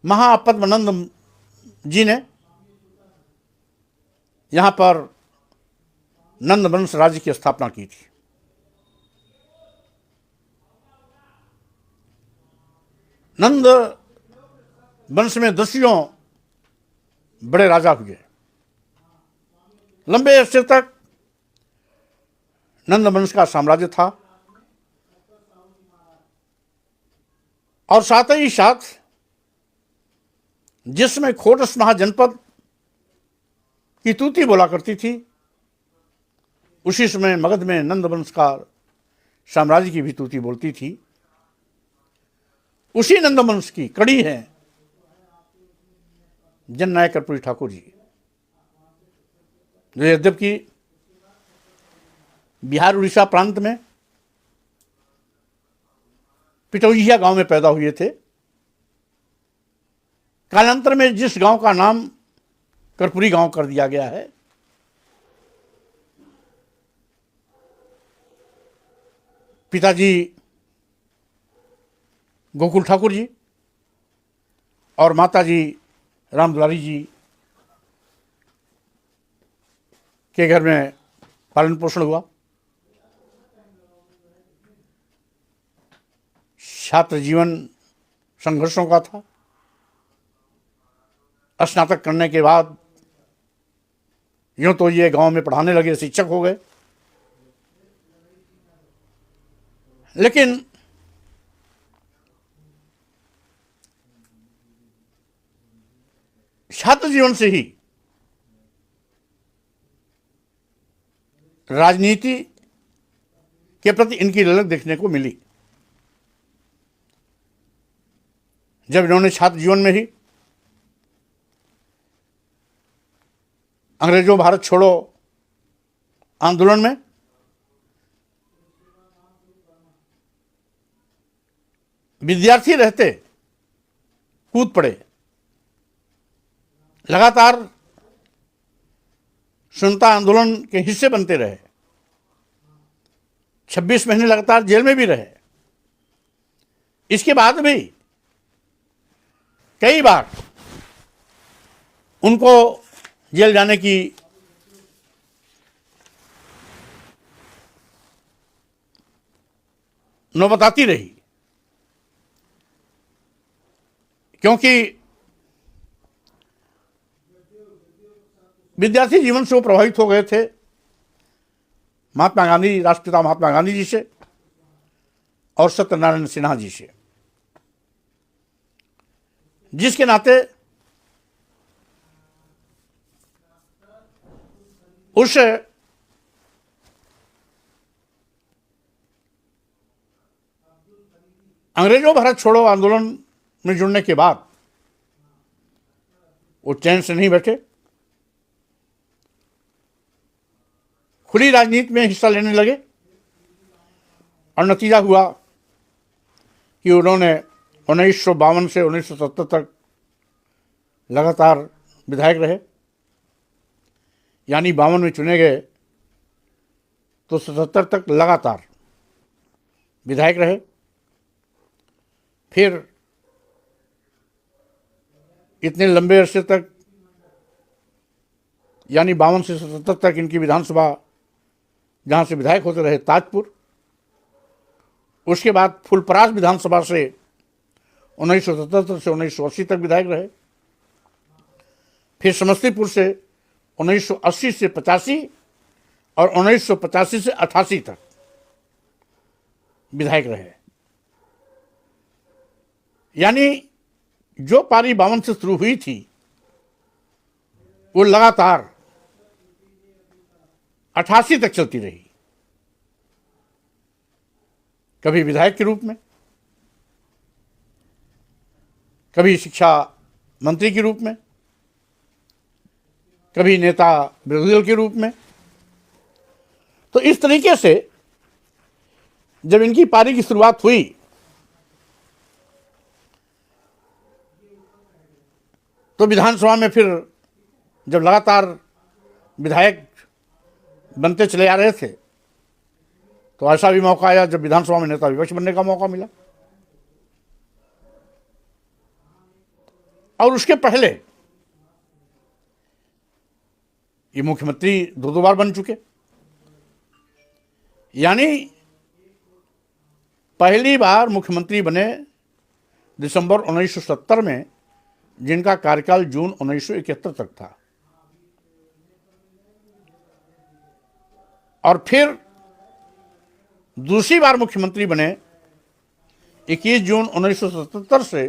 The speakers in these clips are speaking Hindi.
महापद्मनंद जी ने यहाँ पर नंद वंश राज्य की स्थापना की थी। नंद वंश में 10 बड़े राजा हुए। लंबे अरसे तक नंद वंश का साम्राज्य था और साथ ही साथ जिसमें खोटस महाजनपद की तूती बोला करती थी, उसी समय मगध में नंद वंश का साम्राज्य की भी तूती बोलती थी। उसी नंद वंश की कड़ी है जननायक कर्पूरी ठाकुर जी, जो यद्यपि बिहार उड़ीसा प्रांत में पिटौजिया गांव में पैदा हुए थे। कालांतर में जिस गांव का नाम कर्पूरी गांव कर दिया गया है, पिताजी गोकुल ठाकुर जी और माताजी रामदुलारी जी के घर में पालन पोषण हुआ। छात्र जीवन संघर्षों का था। स्नातक करने के बाद यूं तो ये गांव में पढ़ाने लगे, शिक्षक हो गए, लेकिन छात्र जीवन से ही राजनीति के प्रति इनकी ललक देखने को मिली। जब इन्होंने छात्र जीवन में ही अंग्रेजों भारत छोड़ो आंदोलन में विद्यार्थी रहते कूद पड़े, लगातार स्वतंत्रता आंदोलन के हिस्से बनते रहे, 26 महीने लगातार जेल में भी रहे। इसके बाद भी कई बार उनको जेल जाने की नौबत आती रही, क्योंकि विद्यार्थी जीवन से वो प्रभावित हो गए थे महात्मा गांधी, राष्ट्रपिता महात्मा गांधी जी से और सत्यनारायण सिन्हा जी से, जिसके नाते उस अंग्रेजों भारत छोड़ो आंदोलन में जुड़ने के बाद वो चैन से नहीं बैठे, खुली राजनीति में हिस्सा लेने लगे और नतीजा हुआ कि उन्होंने 1952 से 1970 तक लगातार विधायक रहे। यानी 52 में चुने गए तो 77 तक लगातार विधायक रहे। फिर इतने लंबे अरसे तक यानी 52 से 77 तक इनकी विधानसभा जहाँ से विधायक होते रहे ताजपुर, उसके बाद फुलपरास विधानसभा से 1977 से 1980 तक विधायक रहे। फिर समस्तीपुर से 1980 से 85 और 1985 से 88 तक विधायक रहे। यानी जो पारी 52 से शुरू हुई थी वो लगातार 88 तक चलती रही, कभी विधायक के रूप में, कभी शिक्षा मंत्री के रूप में, कभी नेता विरोधी दल के रूप में। तो इस तरीके से जब इनकी पारी की शुरुआत हुई तो विधानसभा में फिर जब लगातार विधायक बनते चले आ रहे थे तो ऐसा भी मौका आया जब विधानसभा में नेता विपक्ष बनने का मौका मिला। और उसके पहले ये मुख्यमंत्री दो बार बन चुके, यानी पहली बार मुख्यमंत्री बने दिसंबर 1970 में, जिनका कार्यकाल जून 1971 तक था, और फिर दूसरी बार मुख्यमंत्री बने 21 जून 1977 से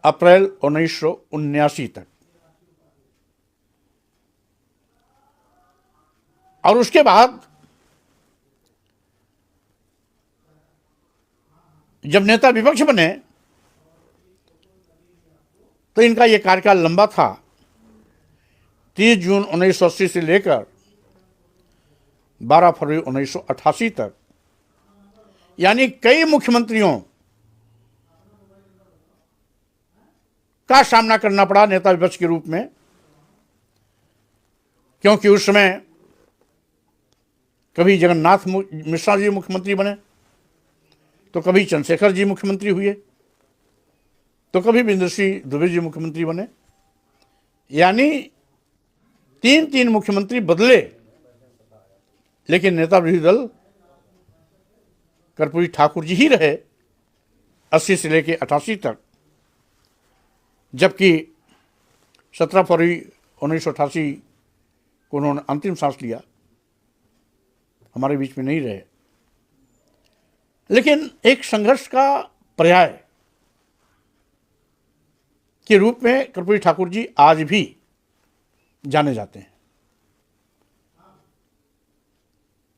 अप्रैल 1979 तक। और उसके बाद जब नेता विपक्ष बने तो इनका यह कार्यकाल लंबा था, 30 जून 1980 से लेकर 12 फरवरी 1988 तक, यानी कई मुख्यमंत्रियों का सामना करना पड़ा नेता विपक्ष के रूप में, क्योंकि उस समय कभी जगन्नाथ मिश्रा जी मुख्यमंत्री बने, तो कभी चंद्रशेखर जी मुख्यमंत्री हुए, तो कभी बिंदु सिंह दुबे जी मुख्यमंत्री बने, यानी तीन मुख्यमंत्री बदले, लेकिन नेता विरोधी दल कर्पूरी ठाकुर जी ही रहे 80 से लेकर 88 तक, जबकि 17 फरवरी 1988 को उन्होंने अंतिम सांस लिया, हमारे बीच में नहीं रहे। लेकिन एक संघर्ष का पर्याय के रूप में कर्पूरी ठाकुर जी आज भी जाने जाते हैं।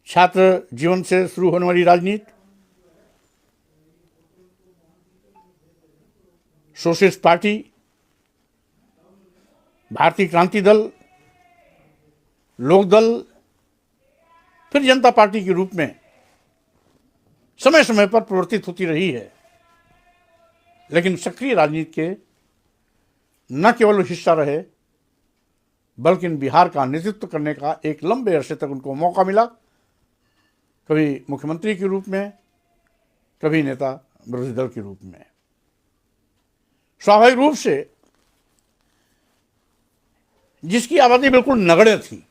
छात्र जीवन से शुरू होने वाली राजनीति, सोशलिस्ट पार्टी, भारतीय क्रांति दल, लोक दल, फिर जनता पार्टी के रूप में समय समय पर प्रवर्तित होती रही है, लेकिन सक्रिय राजनीति के न केवल हिस्सा रहे, बल्कि बिहार का नेतृत्व करने का एक लंबे अरसे तक उनको मौका मिला, कभी मुख्यमंत्री के रूप में, कभी नेता विरोधी दल के रूप में। स्वाभाविक रूप से जिसकी आबादी बिल्कुल नगण्य थी,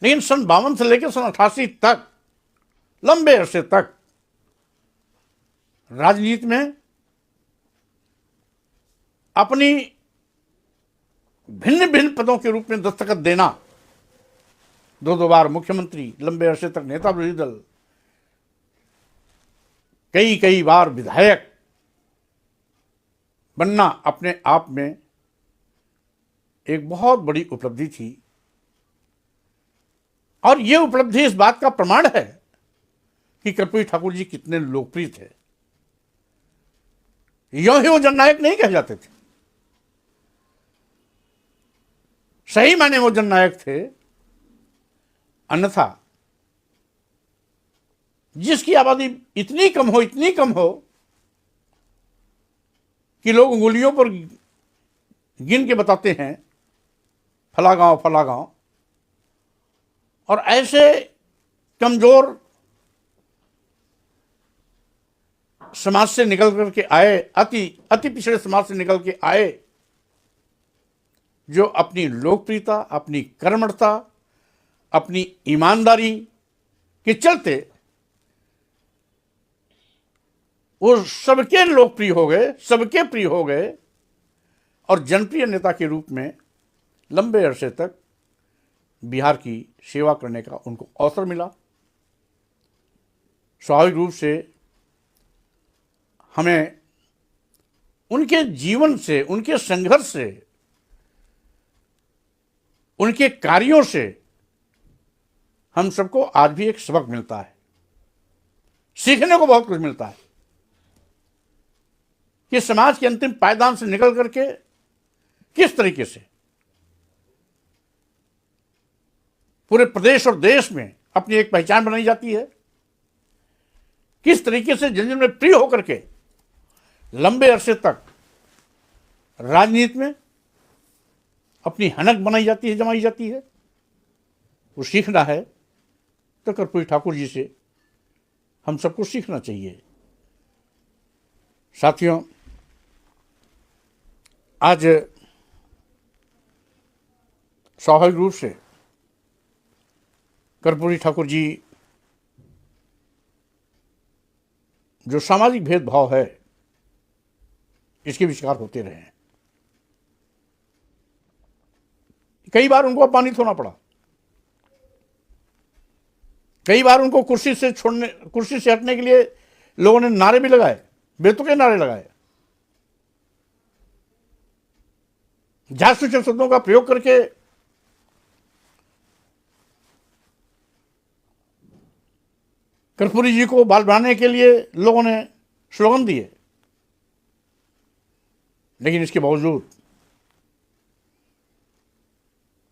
लेकिन सन 52 से लेकर सन 88 तक लंबे अरसे तक राजनीति में अपनी भिन्न भिन्न पदों के रूप में दस्तखत देना, दो बार मुख्यमंत्री, लंबे अरसे तक नेता विरोधी दल, कई बार विधायक बनना अपने आप में एक बहुत बड़ी उपलब्धि थी। और यह उपलब्धि इस बात का प्रमाण है कि कर्पूरी ठाकुर जी कितने लोकप्रिय थे। यों ही वो जननायक नहीं कहे जाते थे, सही माने वो जननायक थे, अन्यथा जिसकी आबादी इतनी कम हो कि लोग उंगलियों पर गिन के बताते हैं फला गांव, और ऐसे कमजोर समाज से निकल करके आए, अति पिछड़े समाज से निकल के आए, जो अपनी लोकप्रियता, अपनी कर्मठता, अपनी ईमानदारी के चलते वो सबके लोकप्रिय हो गए, सबके प्रिय हो गए, और जनप्रिय नेता के रूप में लंबे अरसे तक बिहार की सेवा करने का उनको अवसर मिला। स्वाभाविक रूप से हमें उनके जीवन से, उनके संघर्ष से, उनके कार्यों से हम सबको आज भी एक सबक मिलता है, सीखने को बहुत कुछ मिलता है कि समाज के अंतिम पायदान से निकल करके किस तरीके से पूरे प्रदेश और देश में अपनी एक पहचान बनाई जाती है, किस तरीके से जन जन में प्रिय होकर के लंबे अरसे तक राजनीति में अपनी हनक बनाई जाती है, जमाई जाती है। वो सीखना है तो कर्पूरी ठाकुर जी से हम सबको सीखना चाहिए। साथियों, आज स्वाभाविक रूप से कर्पूरी ठाकुर जी जो सामाजिक भेदभाव है इसके भी शिकार होते रहे हैं। कई बार उनको अपमानित होना पड़ा, कई बार उनको कुर्सी से हटने के लिए लोगों ने नारे भी लगाए, बेतुके नारे लगाए, जासूसी शब्दों का प्रयोग करके कर्पूरी जी को बाल बनाने के लिए लोगों ने स्लोगन दिए। लेकिन इसके बावजूद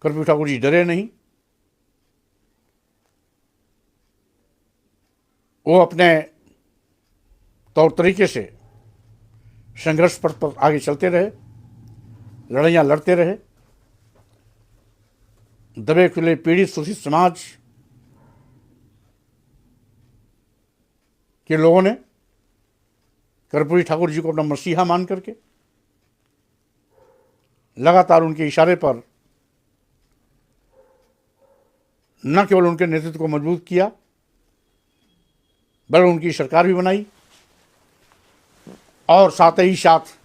कर्पूरी ठाकुर जी डरे नहीं, वो अपने तौर तरीके से संघर्ष पर आगे चलते रहे, लड़ाइयाँ लड़ते रहे। दबे खुले पीड़ित शोषित समाज के लोगों ने कर्पूरी ठाकुर जी को अपना मसीहा मान करके लगातार उनके इशारे पर न केवल उनके नेतृत्व को मजबूत किया, बल्कि उनकी सरकार भी बनाई और साथ ही साथ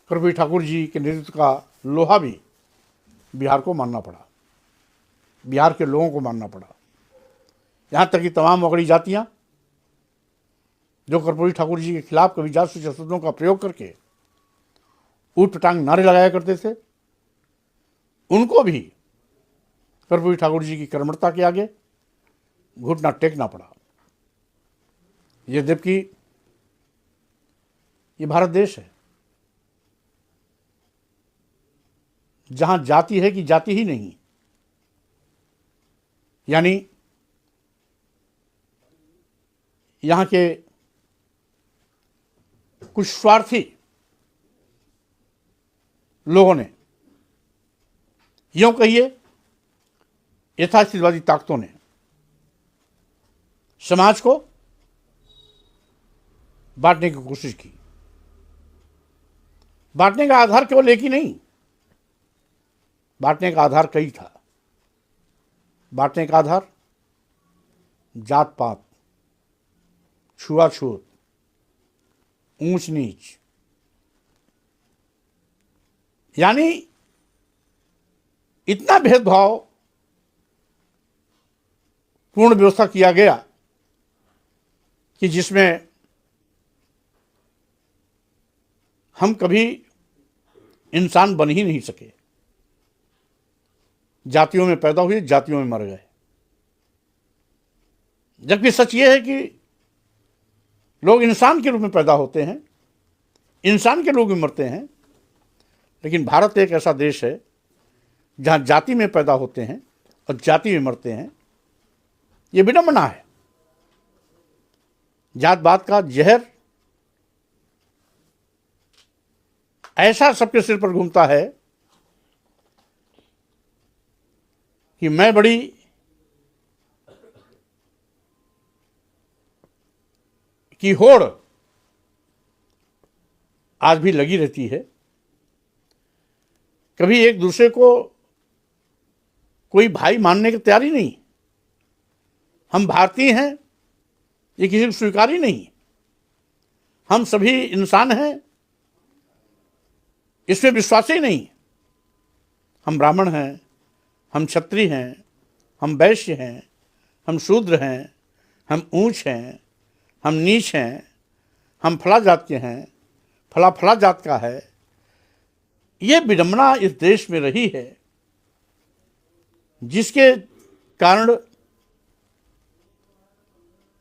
कर्पूरी ठाकुर जी के नेतृत्व का लोहा भी बिहार को मानना पड़ा, बिहार के लोगों को मानना पड़ा। यहाँ तक कि तमाम अगड़ी जातियाँ जो कर्पूरी ठाकुर जी के खिलाफ कभी जासूसी शब्दों का प्रयोग करके ऊट पटांग नारे लगाया करते थे, उनको भी कर्पूरी ठाकुर जी की कर्मठता के आगे घुटना टेकना पड़ा। यद्यपि ये भारत देश है जहां जाति है कि जाति ही नहीं, यानी यहां के कुछ स्वार्थी लोगों ने, यूं कहिए यथास्थितिवादी ताकतों ने समाज को बांटने की कोशिश की। बांटने का आधार केवल एक ही नहीं, बांटने का आधार कई था। बांटने का आधार जात पात, छुआछूत, ऊंच नीच, यानी इतना भेदभाव पूर्ण व्यवस्था किया गया कि जिसमें हम कभी इंसान बन ही नहीं सके। जातियों में पैदा हुए, जातियों में मर गए। जबकि सच ये है कि लोग इंसान के रूप में पैदा होते हैं, इंसान के रूप में मरते हैं, लेकिन भारत एक ऐसा देश है जहां जाति में पैदा होते हैं और जाति में मरते हैं। ये विडंबना है। जात-पात का जहर ऐसा सबके सिर पर घूमता है कि मैं बड़ी की होड़ आज भी लगी रहती है। कभी एक दूसरे को कोई भाई मानने की तैयारी नहीं। हम भारतीय हैं ये किसी को स्वीकार ही नहीं। हम सभी इंसान हैं इसमें विश्वास ही नहीं। हम ब्राह्मण हैं, हम क्षत्रिय हैं, हम वैश्य हैं, हम शूद्र हैं, हम ऊंच हैं, हम नीच हैं, हम फला जात के हैं, फला फला जात का है। ये विडंबना इस देश में रही है, जिसके कारण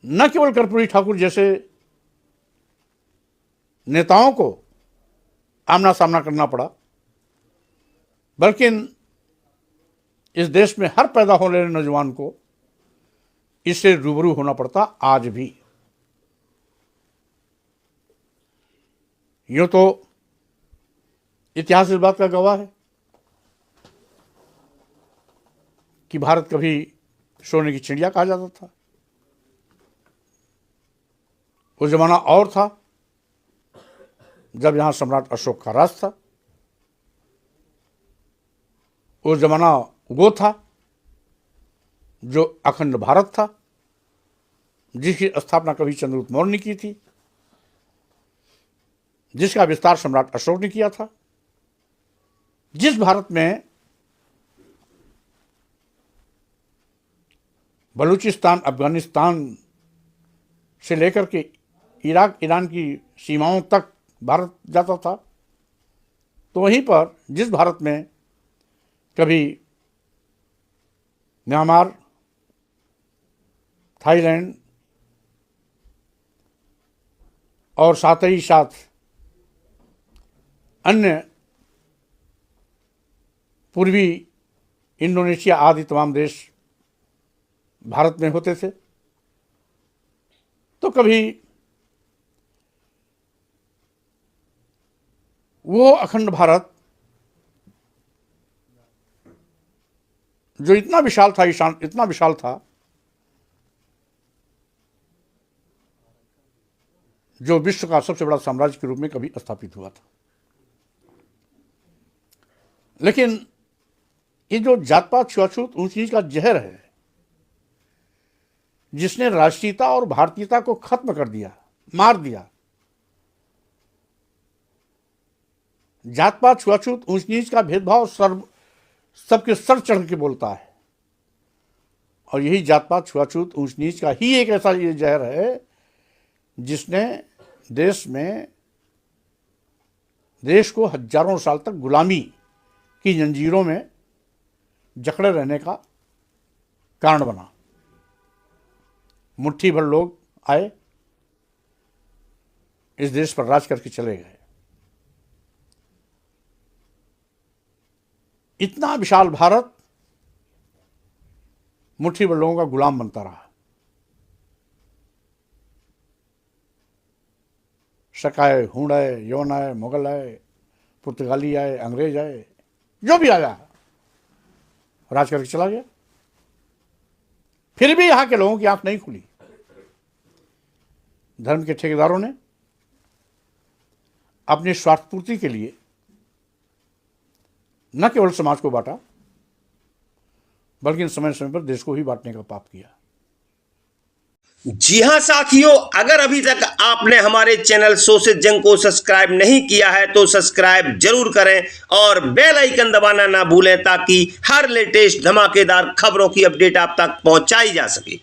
न केवल कर्पूरी ठाकुर जैसे नेताओं को आमना सामना करना पड़ा, बल्कि इस देश में हर पैदा होने वाले नौजवान को इससे रूबरू होना पड़ता आज भी। यूं तो इतिहास इस बात का गवाह है कि भारत कभी सोने की चिड़िया कहा जाता था। वो जमाना और था जब यहाँ सम्राट अशोक का राज था। वो जमाना वो था जो अखंड भारत था, जिसकी स्थापना कभी चंद्रगुप्त मौर्य ने की थी, जिसका विस्तार सम्राट अशोक ने किया था, जिस भारत में बलूचिस्तान, अफगानिस्तान से लेकर के इराक, ईरान की सीमाओं तक भारत जाता था, तो वहीं पर जिस भारत में कभी म्यांमार, थाईलैंड और साथ ही साथ अन्य पूर्वी इंडोनेशिया आदि तमाम देश भारत में होते थे, तो कभी वो अखंड भारत जो इतना विशाल था, इतना विशाल था, जो विश्व का सबसे बड़ा साम्राज्य के रूप में कभी स्थापित हुआ था। लेकिन ये जो जात पात, छुआछूत, ऊंच नीच का जहर है, जिसने राष्ट्रीयता और भारतीयता को खत्म कर दिया, मार दिया। जात पात, छुआछूत, ऊंच नीच का भेदभाव सबके सर चढ़ के बोलता है, और यही जात पात, छुआछूत, ऊंच नीच का ही एक ऐसा ये जहर है जिसने देश को हजारों साल तक गुलामी की जंजीरों में जकड़े रहने का कारण बना। मुट्ठी भर लोग आए, इस देश पर राज करके चले गए। इतना विशाल भारत मुट्ठी भर लोगों का गुलाम बनता रहा। शक आए, हूण आए, यवन आए, मुगल आए, पुर्तगाली आए, अंग्रेज आए, जो भी आया राज करके चला गया। फिर भी यहां के लोगों की आंख नहीं खुली। धर्म के ठेकेदारों ने अपनी स्वार्थ पूर्ति के लिए न केवल समाज को बांटा, बल्कि समय समय पर देश को ही बांटने का पाप किया। जी हां साथियों, अगर अभी तक आपने हमारे चैनल सो से जंग को सब्सक्राइब नहीं किया है तो सब्सक्राइब जरूर करें और बेल आइकन दबाना ना भूलें, ताकि हर लेटेस्ट धमाकेदार खबरों की अपडेट आप तक पहुंचाई जा सके।